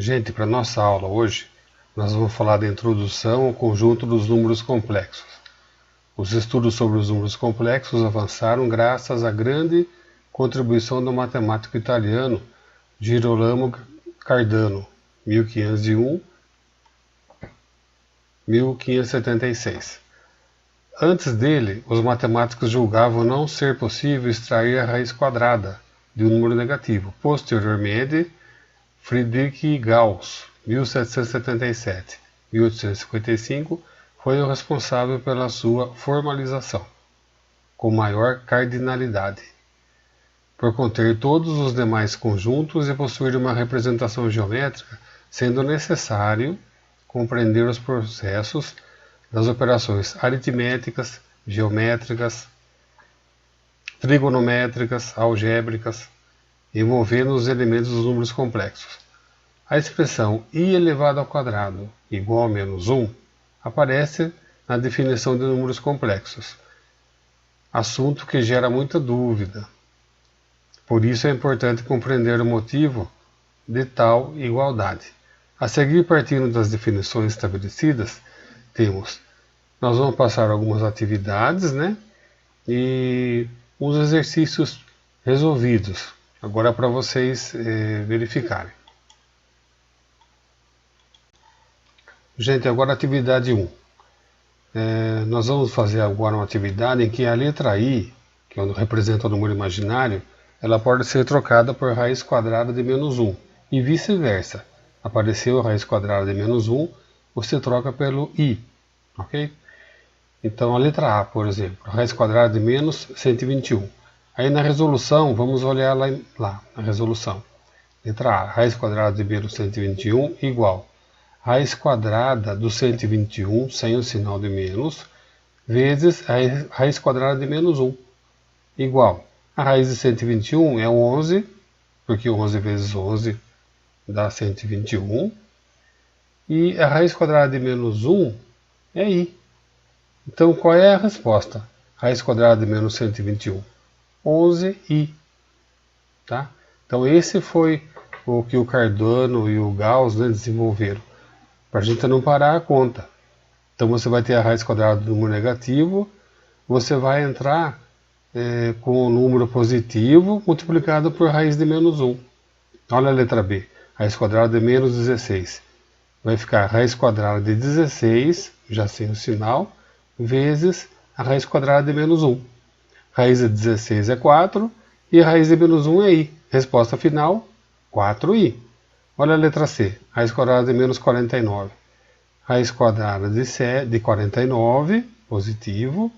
Gente, para nossa aula hoje, nós vamos falar da introdução ao conjunto dos números complexos. Os estudos sobre os números complexos avançaram graças à grande contribuição do matemático italiano Girolamo Cardano, 1501-1576. Antes dele, os matemáticos julgavam não ser possível extrair a raiz quadrada de um número negativo. Posteriormente, Friedrich Gauss, 1777-1855, foi o responsável pela sua formalização, com maior cardinalidade, por conter todos os demais conjuntos e possuir uma representação geométrica, sendo necessário compreender os processos das operações aritméticas, geométricas, trigonométricas, algébricas, envolvendo os elementos dos números complexos. A expressão i elevado ao quadrado igual a menos 1 aparece na definição de números complexos, assunto que gera muita dúvida. Por isso é importante compreender o motivo de tal igualdade. A seguir, partindo das definições estabelecidas, nós vamos passar algumas atividades, e uns exercícios resolvidos. Agora para vocês verificarem. Gente, agora atividade 1. Nós vamos fazer agora uma atividade em que a letra I, que representa o número imaginário, ela pode ser trocada por raiz quadrada de menos 1 e vice-versa. Apareceu a raiz quadrada de menos 1, você troca pelo I, ok? Então a letra A, por exemplo, raiz quadrada de menos 121. Aí na resolução, vamos olhar lá na resolução. Letra A, raiz quadrada de menos 121 igual raiz quadrada do 121, sem o sinal de menos, vezes a raiz quadrada de menos 1, igual. A raiz de 121 é 11, porque 11 vezes 11 dá 121, e a raiz quadrada de menos 1 é i. Então, qual é a resposta? Raiz quadrada de menos 121. 11i. Tá? Então, esse foi o que o Cardano e o Gauss desenvolveram, para a gente não parar a conta. Então, você vai ter a raiz quadrada do número negativo, você vai entrar com o número positivo multiplicado por raiz de menos 1. Olha a letra B. Raiz quadrada de menos 16. Vai ficar raiz quadrada de 16, já sem o sinal, vezes a raiz quadrada de menos 1. Raiz de 16 é 4 e a raiz de menos 1 é i. Resposta final, 4i. Olha a letra C. Raiz quadrada de menos 49. Raiz quadrada de 49, positivo,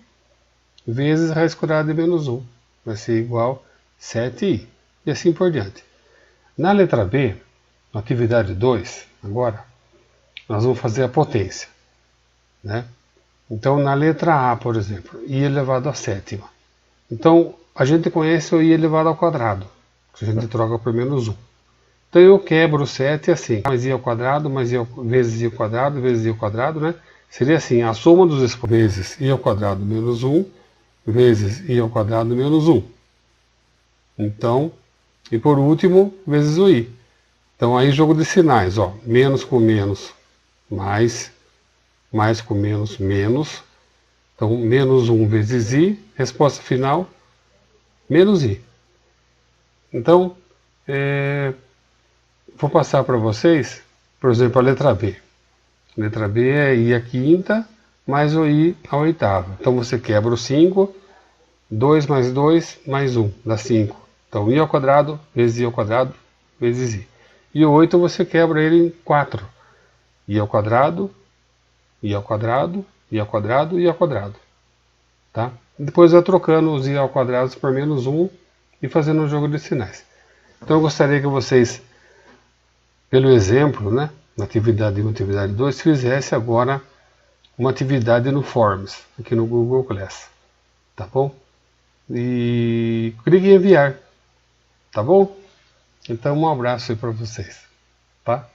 vezes raiz quadrada de menos 1. Vai ser igual a 7i. E assim por diante. Na letra B, na atividade 2, agora, nós vamos fazer a potência. Então, na letra A, por exemplo, i elevado à sétima. Então, a gente conhece o i elevado ao quadrado, que a gente troca por menos 1. Então, eu quebro o 7 assim, mais i ao quadrado, vezes i ao quadrado, vezes i ao quadrado, Seria assim, a soma dos expoentes vezes i ao quadrado menos 1, vezes i ao quadrado menos 1. Então, e por último, vezes o i. Então, aí jogo de sinais, ó, menos com menos, mais com menos, menos. Então, menos 1 vezes i, resposta final, menos i. Então, vou passar para vocês, por exemplo, a letra B. A letra B é i à quinta, mais o i à oitava. Então, você quebra o 5, 2 mais 2, mais 1, dá 5. Então, i ao quadrado, vezes i ao quadrado, vezes i. E o 8 você quebra ele em 4. I ao quadrado, i ao quadrado, i ao quadrado, i ao quadrado. Tá? Depois vai trocando os i ao quadrado por menos 1 e fazendo um jogo de sinais. Então eu gostaria que vocês, pelo exemplo, na atividade 1 e atividade 2, fizessem agora uma atividade no Forms, aqui no Google Class. Tá bom? E clique em enviar. Tá bom? Então um abraço aí para vocês. Tá?